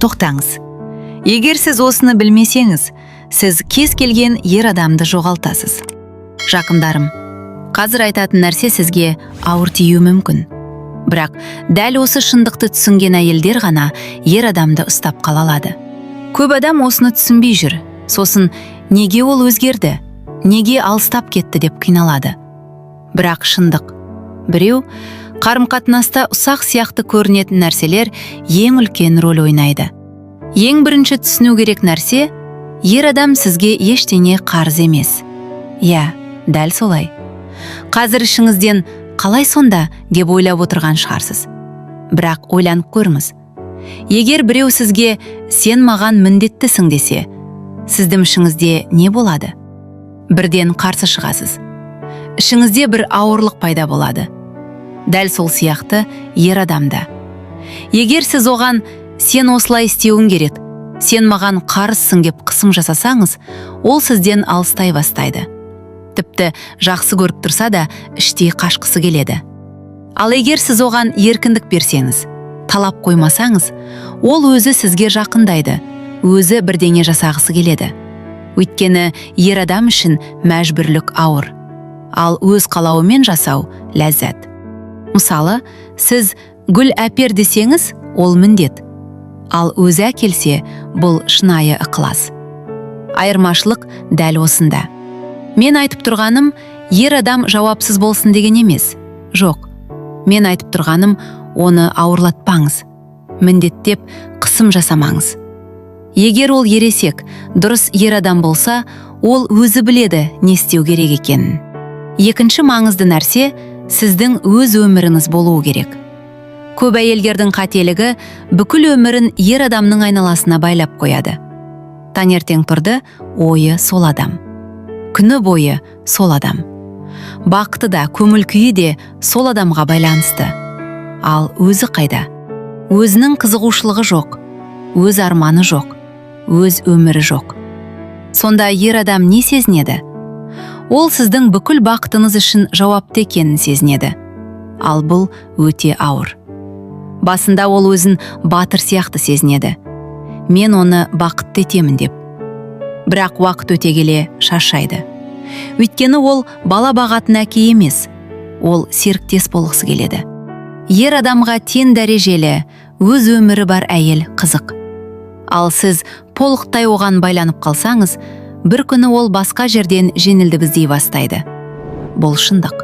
тоқтаңыз. Егер сіз осыны білмесеңіз, сіз кез келген ер адамды жоғалтасыз. Жақындарым, қазір айтатын нәрсе сізге ауыр тиюі мүмкін. Бірақ дәл осы шындықты түсінген әйелдер ғана ер адамды ұстап қала алады. Көп адам осыны түсінбей жүр. Сосын неге ол өзгерді, неге алыстап кетті деп қиналады. Бірақ шындық. Біреу, қарым-қатынаста ұсақ сияқты көрінетін нәрселер ең үлкен рөл ойнайды. Ең бірінші түсіну керек нәрсе, ер адам сізге ештеңе қарыз емес. Иә, дәл солай. Қазір ішіңізден қалай сонда деп ойлап отырған шығарсыз. Бірақ ойланып көріңіз. Егер біреу сізге сен маған міндеттісің десе, сіздің ішіңізде не болады? Бірден қарсы шығасыз. Ішіңізде бір ауырлық пайда болады. Дәл сол сияқты ер адамда. Егер сіз оған сен осылай істеуің керек, сен маған қарызсың деп қысым жасасаңыз, ол сізден алыстай бастайды. Тіпті жақсы көріп тұрса да іштей қашқысы келеді. Ал егер сіз оған еркіндік берсеңіз, талап қоймасаңыз, ол өзі сізге жақындайды, өзі бірдеңе жасағысы келеді. Өйткені ер адам үшін мәжбүрлік ауыр, ал өз қалауымен жасау ләззат. Мысалы, сіз гүл әпер десеңіз, ол міндет. Ал өзі әкелсе, бұл шынайы ықылас. Айырмашылық дәл осында. Мен айтып тұрғаным, ер адам жауапсыз болсын деген емес. Жоқ. Мен айтып тұрғаным, оны ауырлатпаңыз. Міндеттеп қысым жасамаңыз. Егер ол ересек, дұрыс ер адам болса, ол өзі біледі не істеу керек екенін. Екінші маңызды нәрсе, сіздің өз өміріңіз болуы керек. Көп әйелдердің қателігі бүкіл өмірін ер адамның айналасына байлап қояды. Таңертең тұрды, ойы сол адам. Күні бойы сол адам. Бақыты да, көңіл күйі де сол адамға байланысты. Ал өзі қайда? Өзінің қызығушылығы жоқ, өз арманы жоқ, өз өмірі жоқ. Сонда ер адам не сезінеді? Ол сіздің бүкіл бақытыңыз үшін жауапты екенін сезінеді. Ал бұл өте ауыр. Басында ол өзін батыр сияқты сезінеді. Мен оны бақытты етемін деп. Бірақ уақыт өте келе шаршайды. Өйткені ол бала бағатын әке емес, ол серіктес болғысы келеді. Ер адамға тең дәрежелі, өз өмірі бар әйел қызық. Ал сіз толықтай оған байланып қалсаңыз, бір күні ол басқа жерден жеңілдік іздей бастайды. Бұл шындық.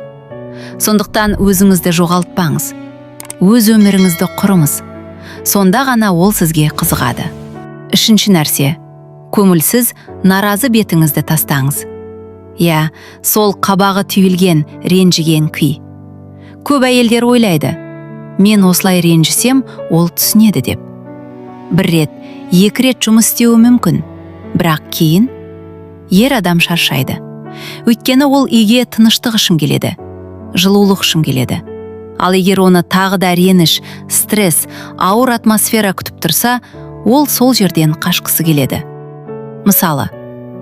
Сондықтан өзіңізді жоғалтпаңыз. Өз өміріңізді құрыңыз. Сонда ғана ол сізге қызығады. Үшінші нәрсе, көңілсіз, наразы бетіңізді тастаңыз. Иә, сол қабағы түйілген, ренжіген күй. Көп әйелдер ойлайды, мен осылай ренжісем, ол түсінеді деп. Бір рет, екі рет жұмыс істеуі мүмкін, бірақ кейін ер адам шаршайды. Өйткені ол үйге тыныштық үшін келеді, жылулық үшін келеді. Ал егер оны тағы да реніш, стресс, ауыр атмосфера күтіп тұрса, ол сол жерден қашқысы келеді. Мысалы,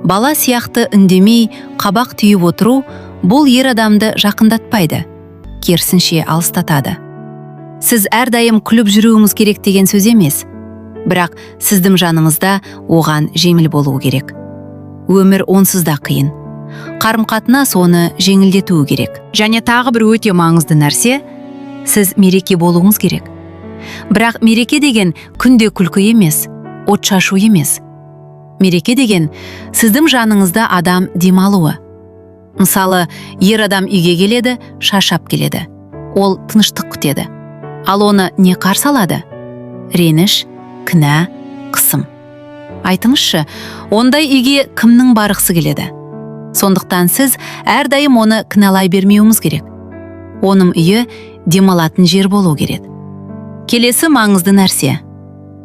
бала сияқты үндемей, қабақ түйіп отыру, бұл ер адамды жақындатпайды, керісінше алыстатады. Сіз әрдайым күліп жүруіңіз керек деген сөз емес, бірақ сіздің жаныңызда оған жеңіл болуы керек. Өмір онсыз да қиын. Қарым-қатынас оны жеңілдетуі керек. Және тағы бір өте маңызды нәрсе, сіз мереке болуыңыз керек. Бірақ мереке деген күнде күлкі емес, от шашу емес. Мереке деген сіздің жаныңызда адам демалуы. Мысалы, ер адам үйге келеді, шаршап келеді. Ол тыныштық күтеді. Ал оны не қарсы алады? Реніш, кінә, қысым. Айтыңызшы, ондай үйге кімнің барғысы келеді? Сондықтан сіз әрдайым оны кінәлай бермеуіңіз керек. Оның үйі демалатын жер болу керек. Келесі маңызды нәрсе.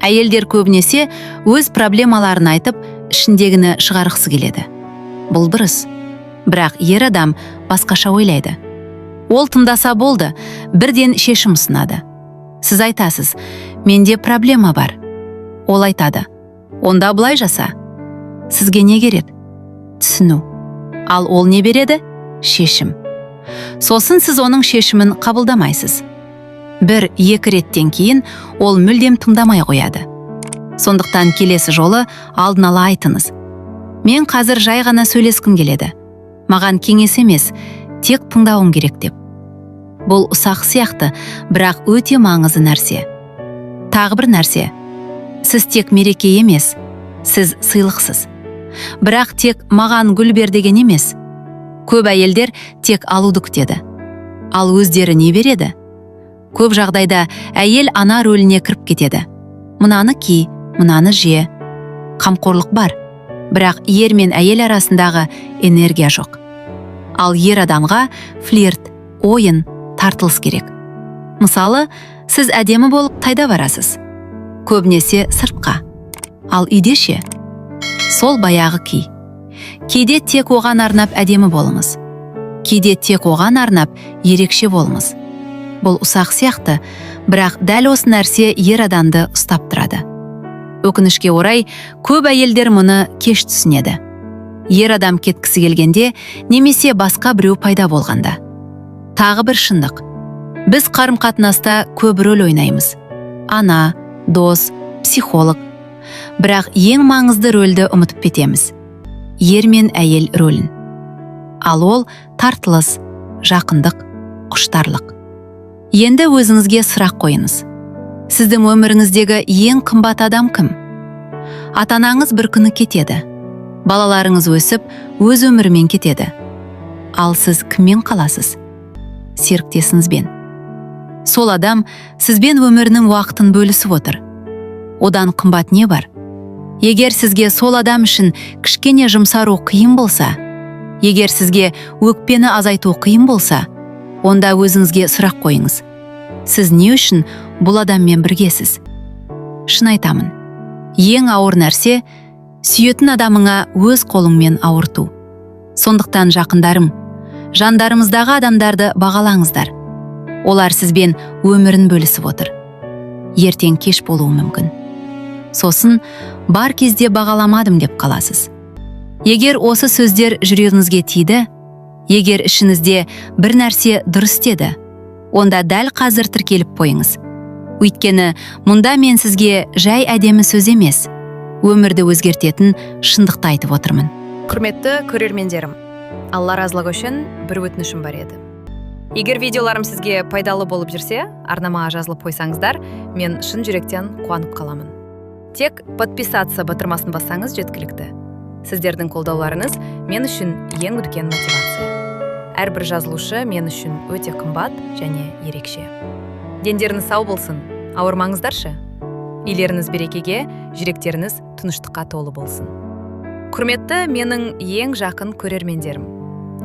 Әйелдер көбінесе өз проблемаларын айтып, ішіндегіні шығарғысы келеді. Бұл дұрыс. Бірақ ер адам басқаша ойлайды. Ол тыңдаса болды, бірден шешім ұсынады. Сіз айтасыз, менде проблема бар. Ол айтады, онда былай жаса. Сізге не керек? Түсіну. Ал ол не береді? Шешім. Сосын сіз оның шешімін қабылдамайсыз. Бір-екі реттен кейін ол мүлдем тыңдамай қояды. Сондықтан келесі жолы алдын ала айтыңыз. Мен қазір жай ғана сөйлескім келеді. Маған кеңес емес, тек тыңдауым керек деп. Бұл ұсақ сияқты, бірақ өте маңызды нәрсе. Тағы бір нәрсе. Сіз тек мереке емес, сіз сыйлықсыз. Бірақ тек маған гүл бер деген емес. Көп әйелдер тек алуды күтеді. Ал өздері не береді? Көп жағдайда әйел ана рөліне кіріп кетеді. Мынаны ки, мынаны же. Қамқорлық бар, бірақ ер мен әйел арасындағы энергия жоқ. Ал ер адамға флирт, ойын, тартылыс керек. Мысалы, сіз әдемі болып қайда барасыз? Көбінесе сыртқа. Ал үйде ше? Сол баяғы ки. Кейде тек оған арнап әдемі болыңыз. Кейде тек оған арнап ерекше болыңыз. Бұл ұсақ сияқты, бірақ дәл осы нәрсе ер адамды ұстап тұрады. Өкінішке орай, көп әйелдер мұны кеш түсінеді. Ер адам кеткісі келгенде, немесе басқа біреу пайда болғанда. Тағы бір шындық. Біз қарым-қатынаста көп рөл ойнаймыз. Ана, дос, психолог. Бірақ ең маңызды рөлді ұмытып кетеміз. Ер мен әйел рөлін. Ал ол тартылыс, жақындық, құштарлық. Енді өзіңізге сұрақ қойыңыз. Сіздің өміріңіздегі ең қымбат адам кім? Ата-анаңыз бір күні кетеді. Балаларыңыз өсіп, өз өмірімен кетеді. Ал сіз кіммен қаласыз? Серіктесіңізбен. Сол адам сізбен өмірінің уақытын бөлісіп отыр. Одан қымбат не бар? Егер сізге сол адам үшін кішкене жұмсару қиын болса, егер сізге өкпені азайту қиын болса, онда өзіңізге сұрақ қойыңыз. Сіз не үшін бұл адаммен біргесіз? Шын айтамын. Ең ауыр нәрсе сүйетін адамыңа өз қолыңмен ауырту. Сондықтан жақындарым, жандарымыздағы адамдарды бағалаңыздар. Олар сізбен өмірін бөлісіп отыр. Ертең кеш болуы мүмкін. Сосын бар кезде бағаламадым деп қаласыз. Егер осы сөздер жүрегіңізге тиді, егер ішіңізде бір нәрсе дұрыс деді, онда дәл қазір тіркеліп қойыңыз. Өйткені мұнда мен сізге жай әдемі сөз емес, өмірді өзгертетін шындықты айтып отырмын. Құрметті көрермендерім, Алла разылығы үшін бір өтінішім бар еді. Егер видеоларым сізге пайдалы болып жүрсе, арнамаға жазылып қойсаңыздар, мен шын жүректен қуанып қаламын. Тек подписаться батырмасын бассаңыз жеткілікті. Сіздердің қолдауларыңыз мен үшін ең үлкен мотивация. Әрбір жазылушы мен үшін өте қымбат және ерекше. Дендеріңіз сау болсын, ауырмаңыздаршы. Үйлеріңіз берекеге, жүректеріңіз тыныштыққа толы болсын. Құрметті менің ең жақын көрермендерім.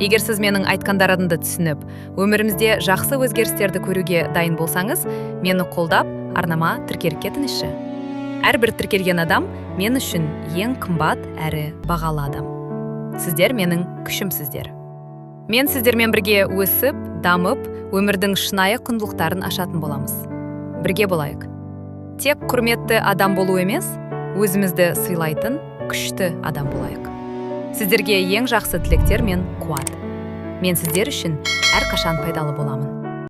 Егер сіз менің айтқандарымды түсініп, өмірімізде жақсы өзгерістерді көруге дайын болсаңыз, мені қолдап, арнама тіркеліп кетіңізші. Әрбір тіркелген адам мен үшін ең қымбат әрі бағалы адам. Сіздер менің күшімсіздер. Мен сіздермен бірге өсіп, дамып, өмірдің шынайы құндылықтарын ашатын боламыз. Бірге болайық. Тек құрметті адам болу емес, өзімізді сыйлайтын күшті адам болайық. Сіздерге ең жақсы тілектер мен қуат. Мен сіздер үшін әрқашан пайдалы боламын.